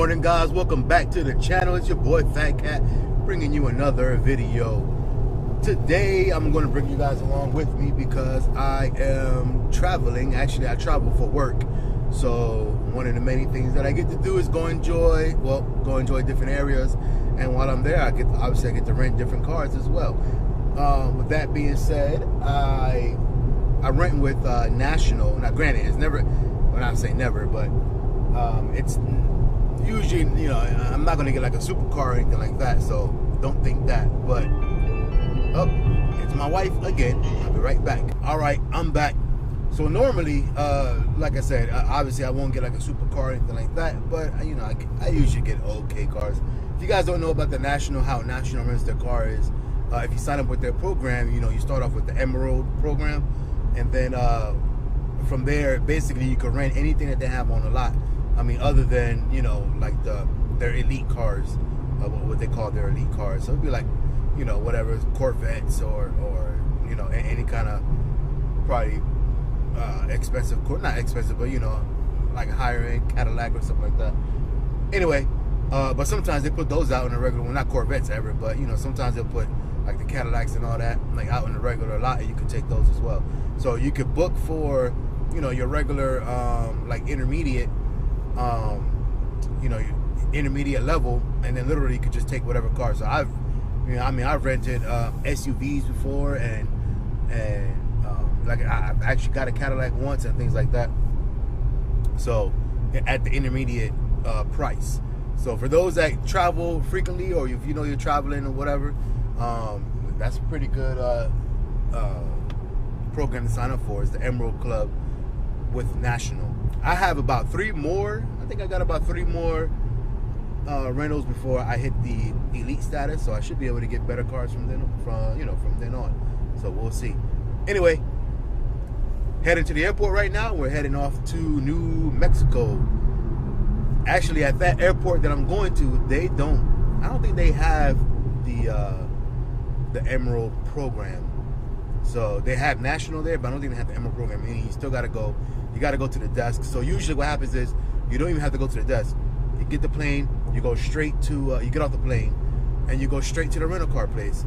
morning, guys. Welcome back to the channel. It's your boy Fatkat, bringing you another video. Today I'm going to bring you guys along with me because I am traveling. Actually, I travel for work, so one of the many things that I get to do is go enjoy different areas, and while I'm there I get to rent different cars as well. With that being said, I rent with National. Now granted, it's never, when I say never, but it's usually, you know, I'm not gonna get like a supercar or anything like that, so don't think that. But oh, it's my wife again. I'll be right back. All right, I'm back. So normally, like I said, obviously I won't get like a supercar or anything like that, but you know, I usually get okay cars. If you guys don't know about the National, how National rents their car is, if you sign up with their program, you know, you start off with the Emerald program, and then from there, basically you can rent anything that they have on the lot. I mean, other than, you know, like their elite cars, what they call their elite cars. So it'd be like, you know, whatever, Corvettes or you know, any kind of probably expensive, not expensive, but you know, like a higher end Cadillac or something like that. Anyway, but sometimes they put those out in the regular, well, not Corvettes ever, but you know, sometimes they'll put like the Cadillacs and all that, like out in the regular lot, and you can take those as well. So you could book for, you know, your regular like intermediate, you know, your intermediate level, and then literally you could just take whatever car. So I've rented SUVs before, and like I've actually got a Cadillac once and things like that. So at the intermediate price. So for those that travel frequently, or if you know you're traveling or whatever, that's a pretty good program to sign up for, is the Emerald Club with National. I have about 3 more. I think I got about 3 more rentals before I hit the elite status, so I should be able to get better cars from then on. So we'll see. Anyway, heading to the airport right now. We're heading off to New Mexico. Actually, at that airport that I'm going to, I don't think they have the Emerald program. So they have National there, but I don't think they have the Emerald program. Meaning you still gotta go. You gotta go to the desk. So usually what happens is you don't even have to go to the desk. You get the plane, you go straight to, you get off the plane, and you go straight to the rental car place,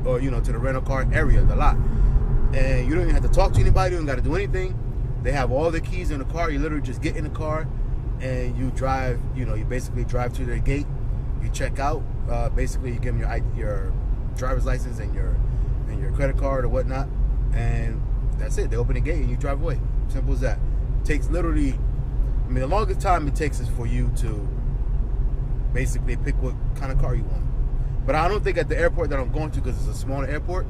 or you know, to the rental car area, the lot. And you don't even have to talk to anybody. You don't got to do anything. They have all the keys in the car. You literally just get in the car and you drive. You know, you basically drive to their gate. You check out. Basically, you give them your driver's license and your credit card or whatnot, and that's it. They open the gate and you drive away. Simple as that. Takes literally, I mean, the longest time it takes is for you to basically pick what kind of car you want. But I don't think at the airport that I'm going to, because it's a smaller airport,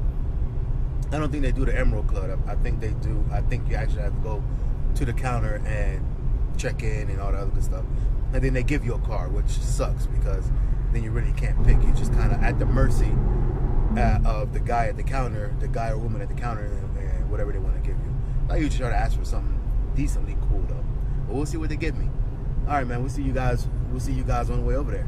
I don't think they do the Emerald Club. I think they do. I think you actually have to go to the counter and check in and all the other good stuff. And then they give you a car, which sucks because then you really can't pick. You're just kind of at the mercy of the guy at the counter, the guy or woman at the counter, and whatever they want to give you. I usually try to ask for something decently cool though. But we'll see what they give me. All right, man. We'll see you guys on the way over there.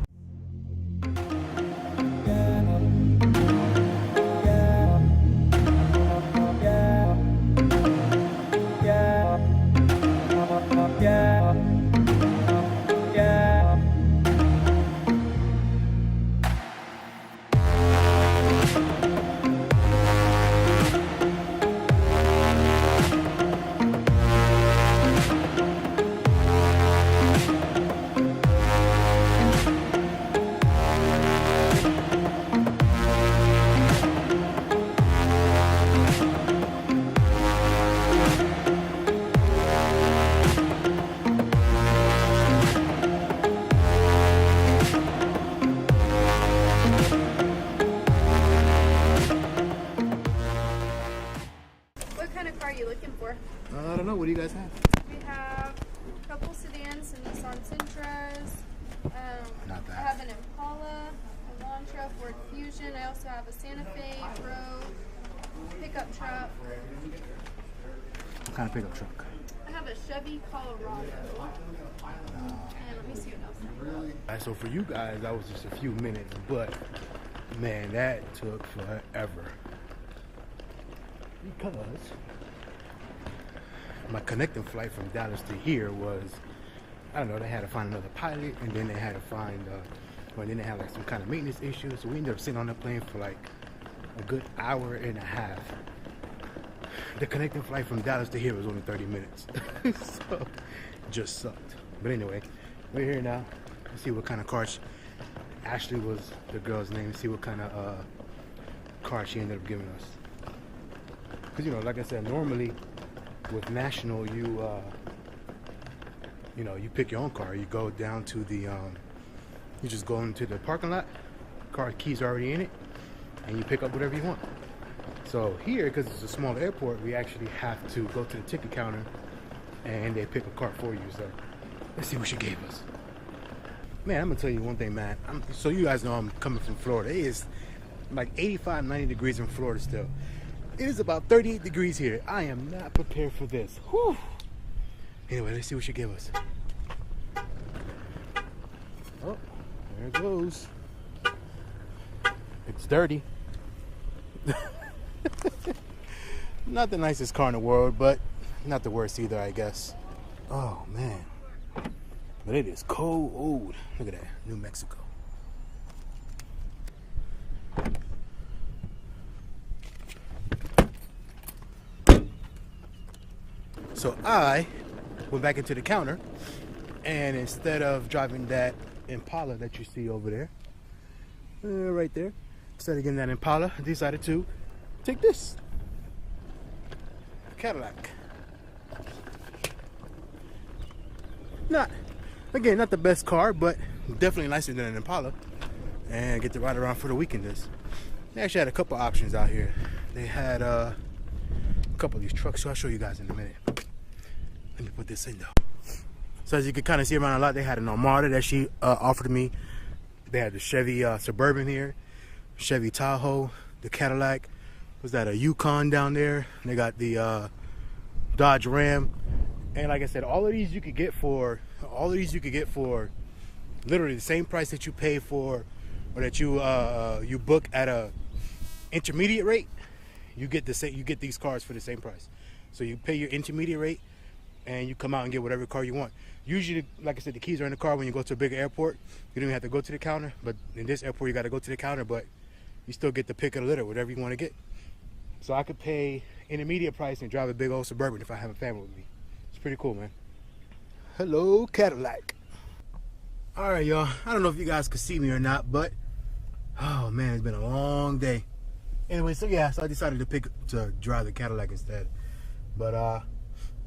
I don't know. What do you guys have? We have a couple sedans and Nissan Sentras. Not bad. I have an Impala, a Elantra, Ford Fusion. I also have a Santa Fe, Rogue, pickup truck. What kind of pickup truck? I have a Chevy Colorado. And let me see what else I have. All right, so for you guys, that was just a few minutes, but man, that took forever. Because my connecting flight from Dallas to here was I don't know, they had to find another pilot, and then they had to find, well, then they had like some kind of maintenance issue. So we ended up sitting on the plane for like a good hour and a half. The connecting flight from Dallas to here was only 30 minutes. So, just sucked. But anyway, we're here now. Let's see what kind of car Ashley was the girl's name. See what kind of car she ended up giving us. Because, you know, like I said, normally with National, you you pick your own car. You go down to the, you just go into the parking lot. Car keys are already in it, and you pick up whatever you want. So here, because it's a small airport, we actually have to go to the ticket counter, and they pick a car for you. So let's see what she gave us. Man, I'm gonna tell you one thing, man. So you guys know I'm coming from Florida. It is like 85, 90 degrees in Florida still. It is about 38 degrees here. I am not prepared for this. Whew. Anyway, let's see what she gave us. Oh, there it goes. It's dirty. Not the nicest car in the world, but not the worst either, I guess. Oh, man. But it is cold. Look at that, New Mexico. So I went back into the counter, and instead of driving that Impala that you see over there, right there, instead of getting that Impala, I decided to take this Cadillac. Not the best car, but definitely nicer than an Impala, and get to ride around for the weekend. They actually had a couple options out here. They had a couple of these trucks, so I'll show you guys in a minute. Let me put this in though. So as you can kind of see around a lot, they had an Armada that she offered me. They had the Chevy Suburban here, Chevy Tahoe, the Cadillac. Was that a Yukon down there? They got the Dodge Ram, and like I said, all of these you could get for literally the same price that you pay for, or that you book at a intermediate rate. You get these cars for the same price. So you pay your intermediate rate, and you come out and get whatever car you want. Usually, like I said, the keys are in the car when you go to a bigger airport. You don't even have to go to the counter, but in this airport you got to go to the counter, but you still get the pick of the litter, whatever you want to get. So I could pay intermediate price and drive a big old Suburban if I have a family with me. It's pretty cool, man. Hello, Cadillac. All right, y'all. I don't know if you guys could see me or not, but oh man, it's been a long day. Anyway, so yeah, so I decided to drive the Cadillac instead. But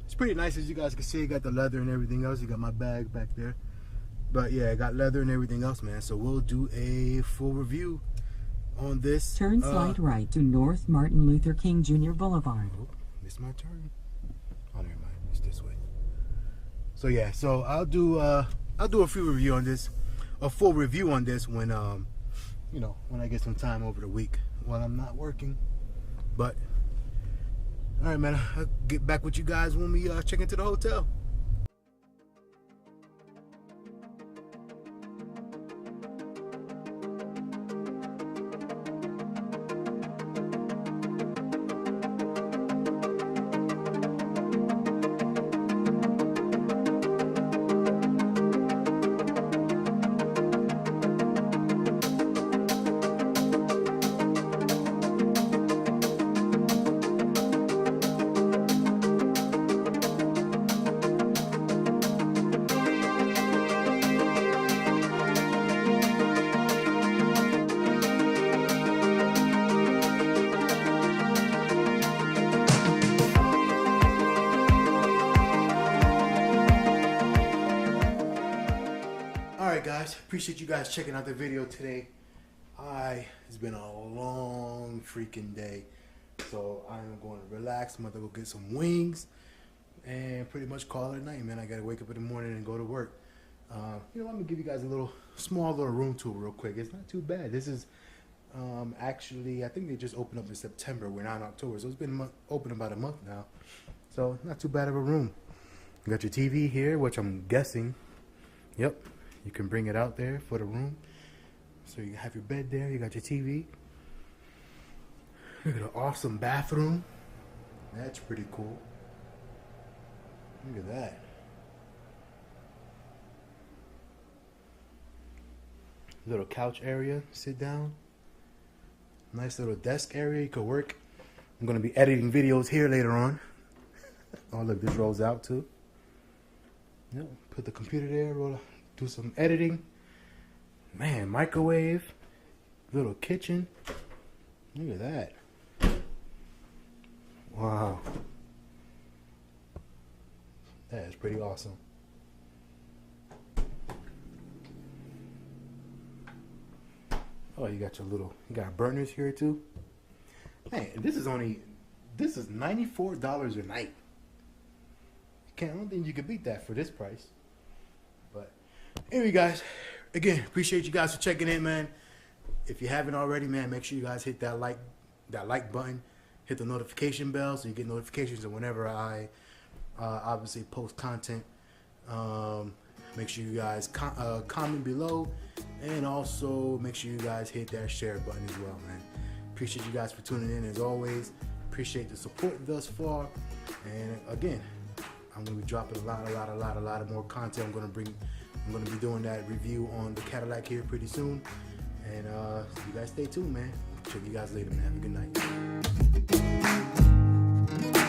it's pretty nice, as you guys can see. You got the leather and everything else. You got my bag back there. But yeah, I got leather and everything else, man. So we'll do a full review on this. Turn slide right to North Martin Luther King Jr. Boulevard. Oh, missed my turn. Oh, never mind. It's this way. So yeah, so I'll do a full review on this, a full review on this when when I get some time over the week while I'm not working. But all right, man, I'll get back with you guys when we check into the hotel. Alright guys, appreciate you guys checking out the video today. It's been a long freaking day. So I'm going to relax. I'm going to go get some wings and pretty much call it a night, man. I got to wake up in the morning and go to work. I'm going to give you guys a small little room tour real quick. It's not too bad. This is actually, I think they just opened up in September. We're now in October, so it's been open about a month now. So not too bad of a room. You got your TV here, which I'm guessing, yep, you can bring it out there for the room. So you have your bed there, you got your TV. Look at an awesome bathroom. That's pretty cool. Look at that. Little couch area, sit down. Nice little desk area, you could work. I'm gonna be editing videos here later on. Oh look, this rolls out too. Yep, put the computer there, do some editing. Man, microwave, little kitchen. Look at that. Wow. That is pretty awesome. Oh, you got burners here too. Man, this is $94 a night. I don't think you could beat that for this price. But anyway, guys, again, appreciate you guys for checking in, man. If you haven't already, man, make sure you guys hit that like button, hit the notification bell so you get notifications of whenever I obviously post content. Make sure you guys comment below, and also make sure you guys hit that share button as well, man. Appreciate you guys for tuning in as always. Appreciate the support thus far, and again, I'm gonna be dropping a lot of more content. I'm gonna be doing that review on the Cadillac here pretty soon, and you guys stay tuned, man. Check you guys later, man. Have a good night.